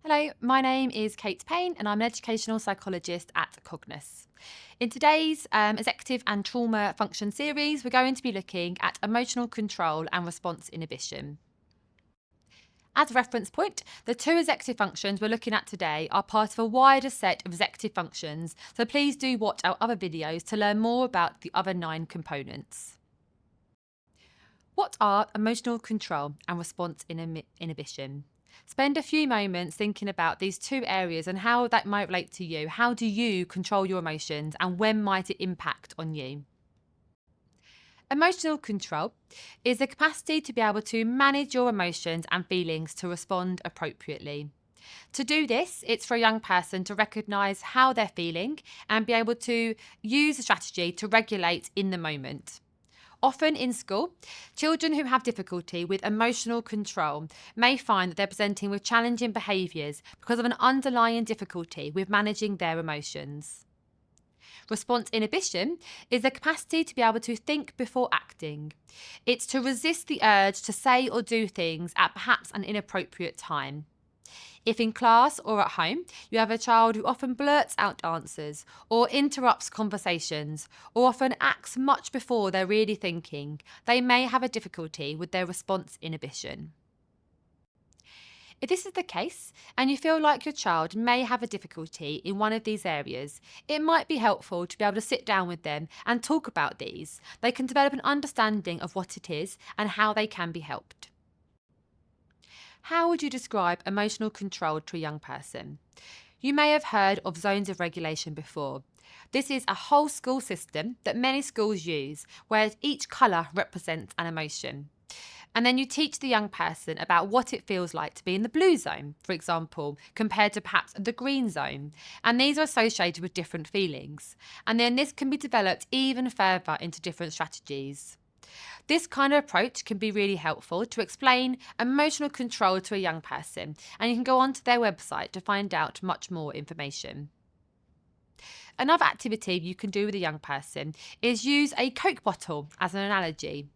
Hello, my name is Kate Payne and I'm an educational psychologist at Cognos. In today's Executive and Trauma Function series, we're going to be looking at emotional control and response inhibition. As a reference point, the two executive functions we're looking at today are part of a wider set of executive functions, so please do watch our other videos to learn more about the other 9 components. What are emotional control and response inhibition? Spend a few moments thinking about these two areas and how that might relate to you. How do you control your emotions and when might it impact on you? Emotional control is the capacity to be able to manage your emotions and feelings to respond appropriately. To do this, it's for a young person to recognise how they're feeling and be able to use a strategy to regulate in the moment. Often in school, children who have difficulty with emotional control may find that they're presenting with challenging behaviours because of an underlying difficulty with managing their emotions. Response inhibition is the capacity to be able to think before acting. It's to resist the urge to say or do things at perhaps an inappropriate time. If in class or at home, you have a child who often blurts out answers or interrupts conversations or often acts much before they're really thinking, they may have a difficulty with their response inhibition. If this is the case and you feel like your child may have a difficulty in one of these areas, it might be helpful to be able to sit down with them and talk about these. They can develop an understanding of what it is and how they can be helped. How would you describe emotional control to a young person? You may have heard of zones of regulation before. This is a whole school system that many schools use, where each colour represents an emotion. And then you teach the young person about what it feels like to be in the blue zone, for example, compared to perhaps the green zone. And these are associated with different feelings. And then this can be developed even further into different strategies. This kind of approach can be really helpful to explain emotional control to a young person, and you can go onto their website to find out much more information. Another activity you can do with a young person is use a Coke bottle as an analogy.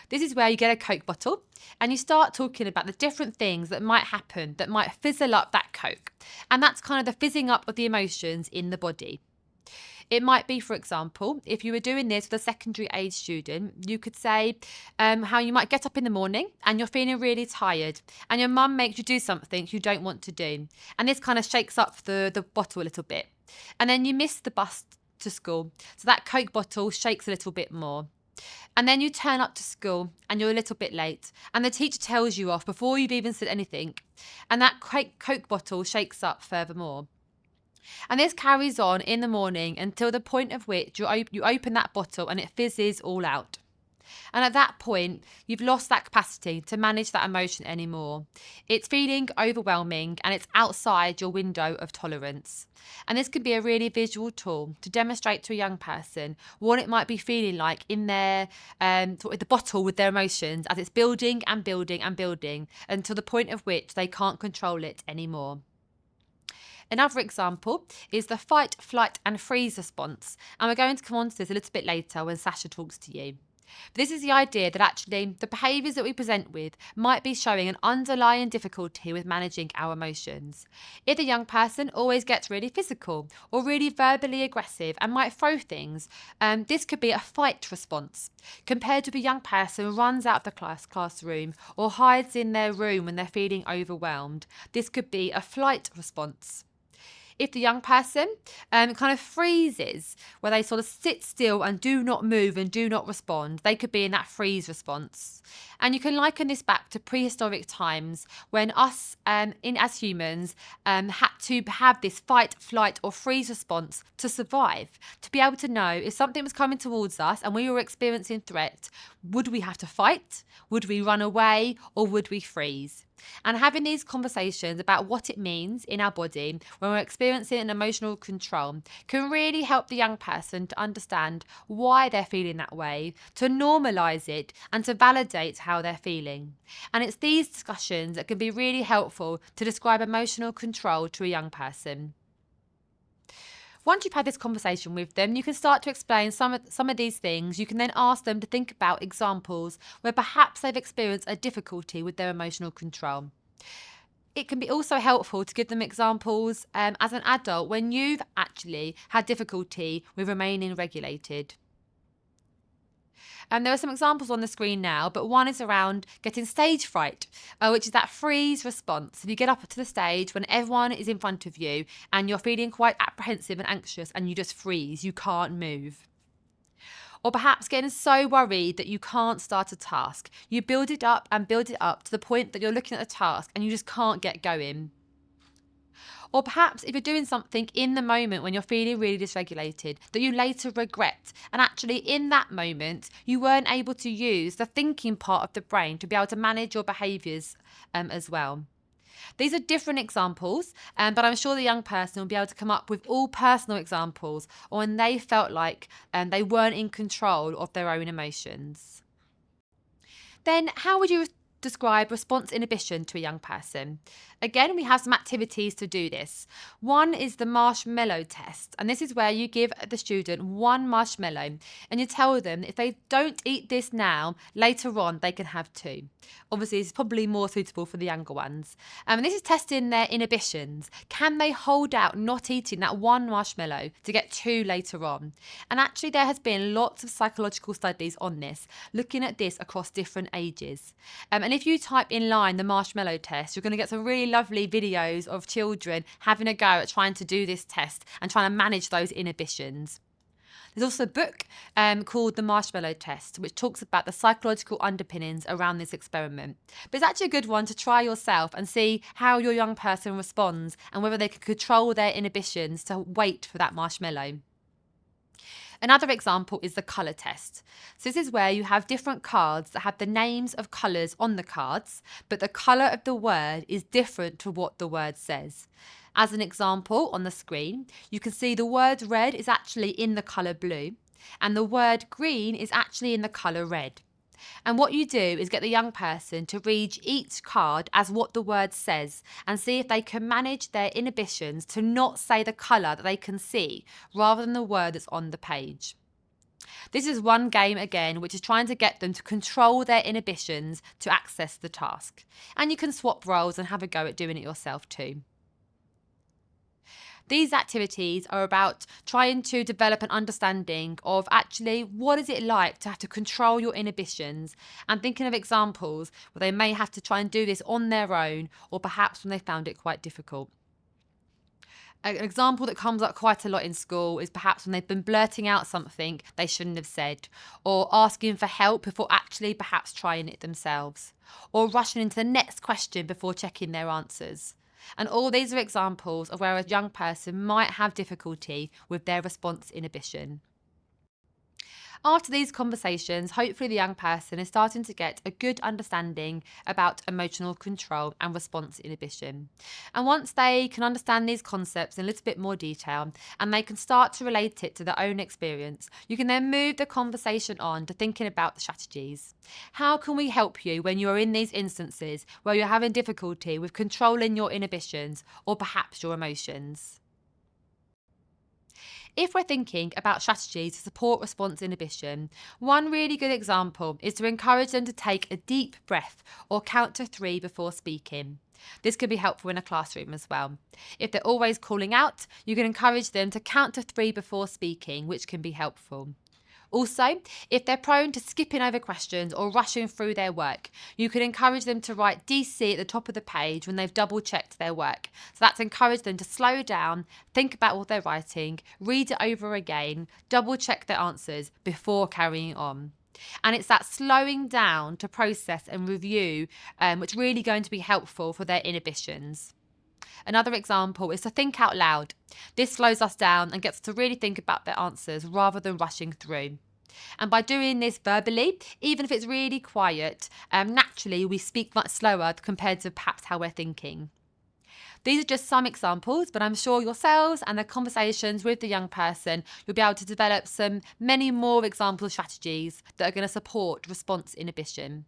This is where you get a Coke bottle and you start talking about the different things that might happen that might fizzle up that Coke. And that's kind of the fizzing up of the emotions in the body. It might be, for example, if you were doing this with a secondary age student, you could say how you might get up in the morning and you're feeling really tired and your mum makes you do something you don't want to do. And this kind of shakes up the bottle a little bit. And then you miss the bus to school. So that Coke bottle shakes a little bit more. And then you turn up to school and you're a little bit late and the teacher tells you off before you've even said anything. And that Coke bottle shakes up furthermore. And this carries on in the morning until the point of which you open that bottle and it fizzes all out. And at that point, you've lost that capacity to manage that emotion anymore. It's feeling overwhelming and it's outside your window of tolerance. And this can be a really visual tool to demonstrate to a young person what it might be feeling like in their the bottle with their emotions as it's building and building and building until the point of which they can't control it anymore. Another example is the fight, flight and freeze response. And we're going to come on to this a little bit later when Sasha talks to you. But this is the idea that actually the behaviours that we present with might be showing an underlying difficulty with managing our emotions. If a young person always gets really physical or really verbally aggressive and might throw things, this could be a fight response. Compared to if a young person runs out of the classroom or hides in their room when they're feeling overwhelmed, this could be a flight response. If the young person kind of freezes, where they sort of sit still and do not move and do not respond, they could be in that freeze response. And you can liken this back to prehistoric times when us as humans had to have this fight, flight or freeze response to survive, to be able to know if something was coming towards us and we were experiencing threat, would we have to fight, would we run away or would we freeze? And having these conversations about what it means in our body when we're experiencing an emotional control can really help the young person to understand why they're feeling that way, to normalise it and to validate how they're feeling. And it's these discussions that can be really helpful to describe emotional control to a young person. Once you've had this conversation with them, you can start to explain some of these things. You can then ask them to think about examples where perhaps they've experienced a difficulty with their emotional control. It can be also helpful to give them examples as an adult when you've actually had difficulty with remaining regulated. There are some examples on the screen now, but one is around getting stage fright, which is that freeze response. If you get up to the stage when everyone is in front of you and you're feeling quite apprehensive and anxious and you just freeze, you can't move. Or perhaps getting so worried that you can't start a task. You build it up and build it up to the point that you're looking at the task and you just can't get going. Or perhaps if you're doing something in the moment when you're feeling really dysregulated that you later regret, and actually in that moment you weren't able to use the thinking part of the brain to be able to manage your behaviours as well. These are different examples, but I'm sure the young person will be able to come up with all personal examples or when they felt like they weren't in control of their own emotions. Then how would you describe response inhibition to a young person? Again, we have some activities to do this. One is the marshmallow test, and this is where you give the student one marshmallow and you tell them if they don't eat this now, later on they can have two. Obviously, it's probably more suitable for the younger ones. And this is testing their inhibitions. Can they hold out not eating that one marshmallow to get two later on? And actually, there has been lots of psychological studies on this, looking at this across different ages. And if you type in line the marshmallow test, you're going to get some really lovely videos of children having a go at trying to do this test and trying to manage those inhibitions. There's also a book called The Marshmallow Test, which talks about the psychological underpinnings around this experiment. But it's actually a good one to try yourself and see how your young person responds and whether they can control their inhibitions to wait for that marshmallow. Another example is the colour test. So this is where you have different cards that have the names of colours on the cards, but the colour of the word is different to what the word says. As an example, on the screen, you can see the word red is actually in the colour blue, and the word green is actually in the colour red. And what you do is get the young person to read each card as what the word says and see if they can manage their inhibitions to not say the colour that they can see rather than the word that's on the page. This is one game again which is trying to get them to control their inhibitions to access the task. And you can swap roles and have a go at doing it yourself too. These activities are about trying to develop an understanding of actually what is it like to have to control your inhibitions and thinking of examples where they may have to try and do this on their own or perhaps when they found it quite difficult. An example that comes up quite a lot in school is perhaps when they've been blurting out something they shouldn't have said, or asking for help before actually perhaps trying it themselves, or rushing into the next question before checking their answers. And all these are examples of where a young person might have difficulty with their response inhibition. After these conversations, hopefully the young person is starting to get a good understanding about emotional control and response inhibition. And once they can understand these concepts in a little bit more detail and they can start to relate it to their own experience, you can then move the conversation on to thinking about the strategies. How can we help you when you're in these instances where you're having difficulty with controlling your inhibitions or perhaps your emotions? If we're thinking about strategies to support response inhibition, one really good example is to encourage them to take a deep breath or count to 3 before speaking. This could be helpful in a classroom as well. If they're always calling out, you can encourage them to count to 3 before speaking, which can be helpful. Also, if they're prone to skipping over questions or rushing through their work, you can encourage them to write DC at the top of the page when they've double checked their work. So that's encourage them to slow down, think about what they're writing, read it over again, double check their answers before carrying on. And it's that slowing down to process and review which is really going to be helpful for their inhibitions. Another example is to think out loud. This slows us down and gets us to really think about their answers rather than rushing through. And by doing this verbally, even if it's really quiet, naturally we speak much slower compared to perhaps how we're thinking. These are just some examples, but I'm sure yourselves and the conversations with the young person, you'll be able to develop many more example strategies that are going to support response inhibition.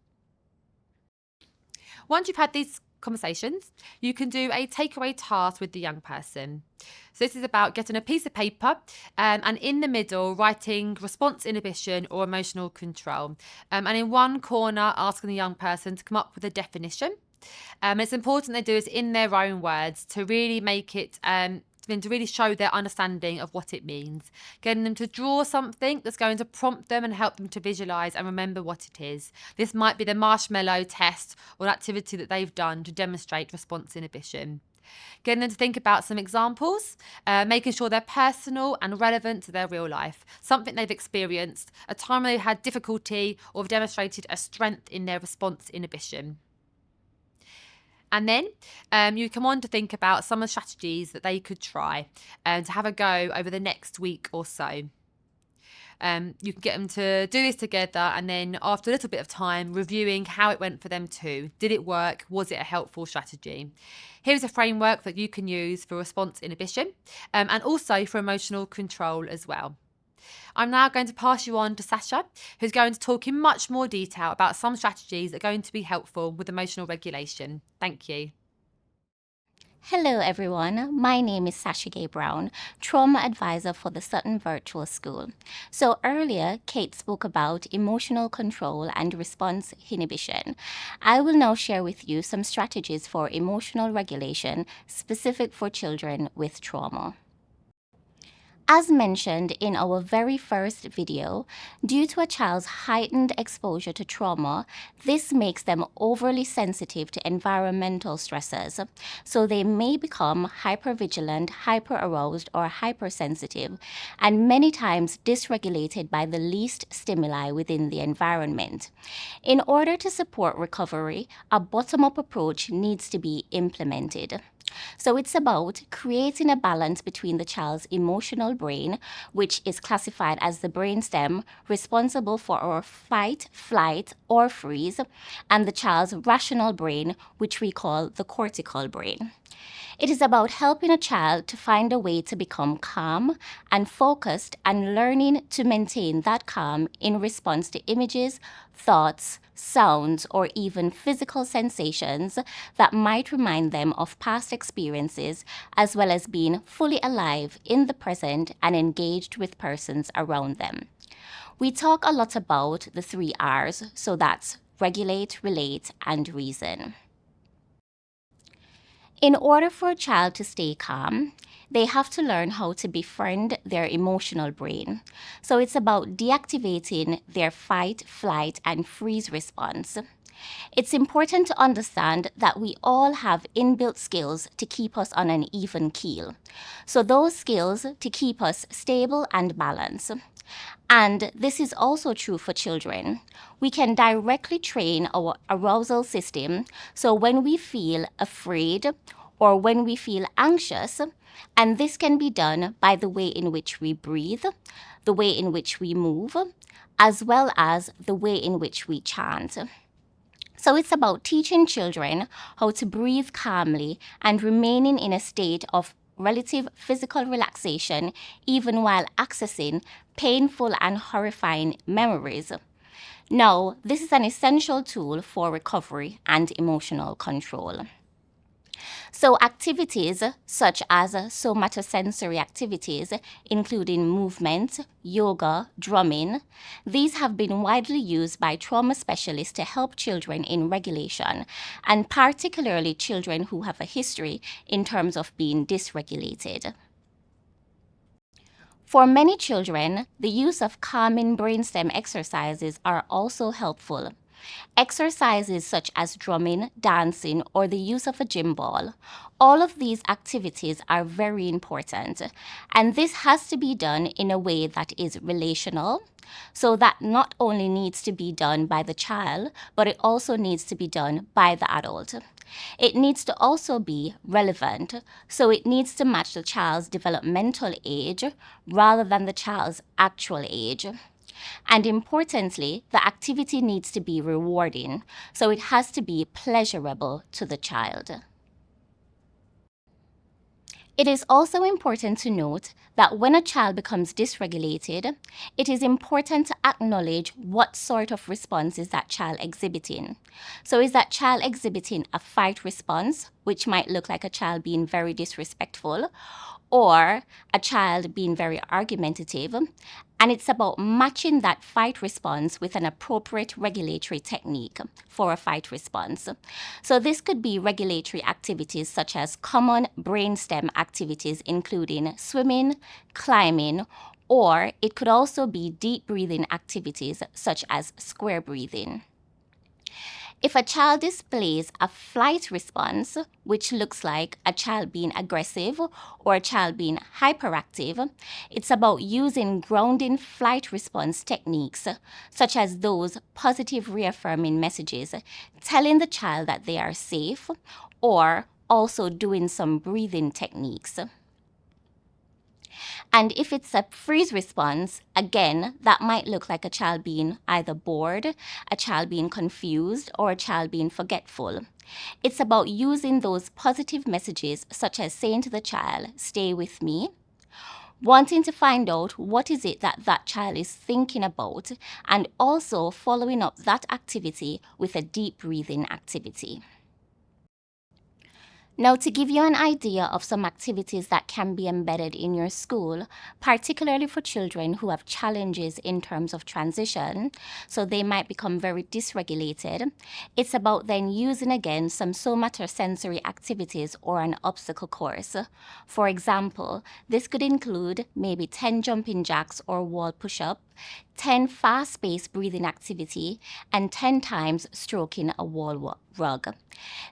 Once you've had these conversations, you can do a takeaway task with the young person. So this is about getting a piece of paper and in the middle writing response inhibition or emotional control. And in one corner asking the young person to come up with a definition. It's important they do it in their own words to really make it to really show their understanding of what it means. Getting them to draw something that's going to prompt them and help them to visualize and remember what it is. This might be the marshmallow test or an activity that they've done to demonstrate response inhibition. Getting them to think about some examples, making sure they're personal and relevant to their real life, something they've experienced, a time where they had difficulty or have demonstrated a strength in their response inhibition. And then you come on to think about some of the strategies that they could try to have a go over the next week or so. You can get them to do this together, and then after a little bit of time, reviewing how it went for them too. Did it work? Was it a helpful strategy? Here's a framework that you can use for response inhibition and also for emotional control as well. I'm now going to pass you on to Sasha, who's going to talk in much more detail about some strategies that are going to be helpful with emotional regulation. Thank you. Hello everyone, my name is Sasha Gay Brown, Trauma Advisor for the Sutton Virtual School. So earlier, Kate spoke about emotional control and response inhibition. I will now share with you some strategies for emotional regulation specific for children with trauma. As mentioned in our very first video, due to a child's heightened exposure to trauma, this makes them overly sensitive to environmental stresses. So they may become hypervigilant, hyperaroused, or hypersensitive, and many times dysregulated by the least stimuli within the environment. In order to support recovery, a bottom-up approach needs to be implemented. So it's about creating a balance between the child's emotional brain, which is classified as the brainstem responsible for our fight, flight, or freeze, and the child's rational brain, which we call the cortical brain. It is about helping a child to find a way to become calm and focused and learning to maintain that calm in response to images, thoughts, sounds, or even physical sensations that might remind them of past experiences, as well as being fully alive in the present and engaged with persons around them. We talk a lot about the 3 R's, so that's regulate, relate, and reason. In order for a child to stay calm, they have to learn how to befriend their emotional brain. So it's about deactivating their fight, flight, and freeze response. It's important to understand that we all have inbuilt skills to keep us on an even keel. So those skills to keep us stable and balanced. And this is also true for children. We can directly train our arousal system, so when we feel afraid or when we feel anxious, and this can be done by the way in which we breathe, the way in which we move, as well as the way in which we chant. So it's about teaching children how to breathe calmly and remaining in a state of relative physical relaxation even while accessing painful and horrifying memories. Now, this is an essential tool for recovery and emotional control. So activities such as somatosensory activities, including movement, yoga, drumming, these have been widely used by trauma specialists to help children in regulation, and particularly children who have a history in terms of being dysregulated. For many children, the use of calming brainstem exercises are also helpful. Exercises such as drumming, dancing, or the use of a gym ball, all of these activities are very important. And this has to be done in a way that is relational, so that not only needs to be done by the child, but it also needs to be done by the adult. It needs to also be relevant, so it needs to match the child's developmental age rather than the child's actual age. And importantly, the activity needs to be rewarding, so it has to be pleasurable to the child. It is also important to note that when a child becomes dysregulated, it is important to acknowledge what sort of response is that child exhibiting. So is that child exhibiting a fight response, which might look like a child being very disrespectful, or a child being very argumentative? And it's about matching that fight response with an appropriate regulatory technique for a fight response. So this could be regulatory activities such as common brainstem activities, including swimming, climbing, or it could also be deep breathing activities such as square breathing. If a child displays a flight response, which looks like a child being aggressive or a child being hyperactive, it's about using grounding flight response techniques, such as those positive reaffirming messages, telling the child that they are safe, or also doing some breathing techniques. And if it's a freeze response, again, that might look like a child being either bored, a child being confused, or a child being forgetful. It's about using those positive messages, such as saying to the child, "Stay with me," wanting to find out what is it that that child is thinking about, and also following up that activity with a deep breathing activity. Now, to give you an idea of some activities that can be embedded in your school, particularly for children who have challenges in terms of transition, so they might become very dysregulated, it's about then using again some somatosensory activities or an obstacle course. For example, this could include maybe 10 jumping jacks or wall push-up, 10 fast-paced breathing activity, and 10 times stroking a wall rug.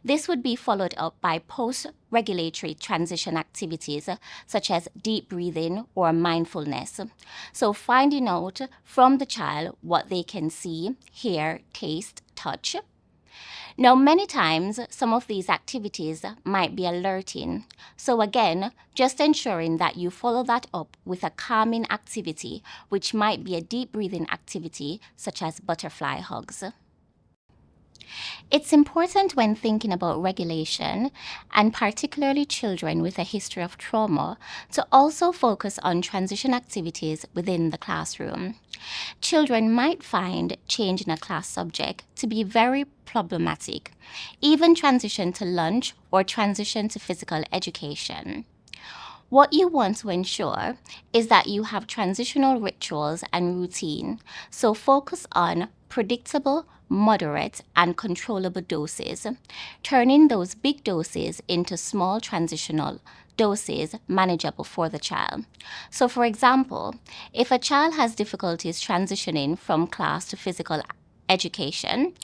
This would be followed up by post-regulatory transition activities such as deep breathing or mindfulness. So finding out from the child what they can see, hear, taste, touch. Now, many times, some of these activities might be alerting. So again, just ensuring that you follow that up with a calming activity, which might be a deep breathing activity, such as butterfly hugs. It's important when thinking about regulation, and particularly children with a history of trauma, to also focus on transition activities within the classroom. Children might find changing a class subject to be very problematic, even transition to lunch or transition to physical education. What you want to ensure is that you have transitional rituals and routine, so focus on predictable, moderate, and controllable doses, turning those big doses into small transitional doses manageable for the child. So for example, if a child has difficulties transitioning from class to physical education,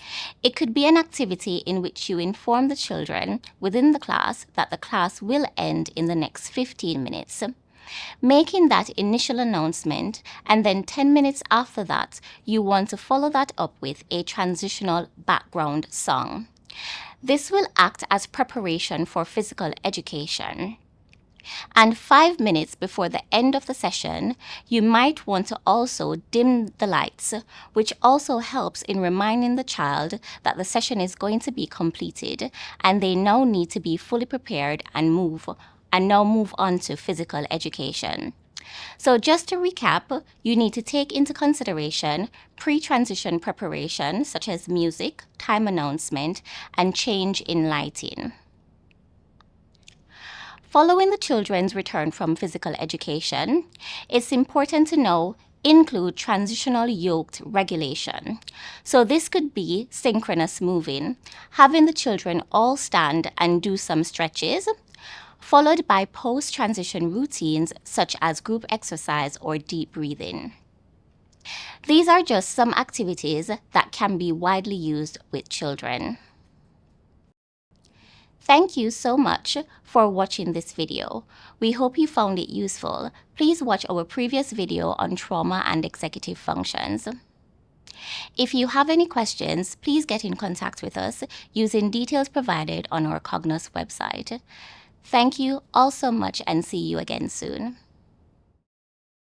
it could be an activity in which you inform the children within the class that the class will end in the next 15 minutes. Making that initial announcement, and then 10 minutes after that, you want to follow that up with a transitional background song. This will act as preparation for physical education. And 5 minutes before the end of the session, you might want to also dim the lights, which also helps in reminding the child that the session is going to be completed and they now need to be fully prepared and now move on to physical education. So just to recap, you need to take into consideration pre-transition preparation, such as music, time announcement, and change in lighting. Following the children's return from physical education, it's important to now include transitional yoked regulation. So this could be synchronous moving, having the children all stand and do some stretches, followed by post-transition routines such as group exercise or deep breathing. These are just some activities that can be widely used with children. Thank you so much for watching this video. We hope you found it useful. Please watch our previous video on trauma and executive functions. If you have any questions, please get in contact with us using details provided on our Cognos website. Thank you all so much and see you again soon.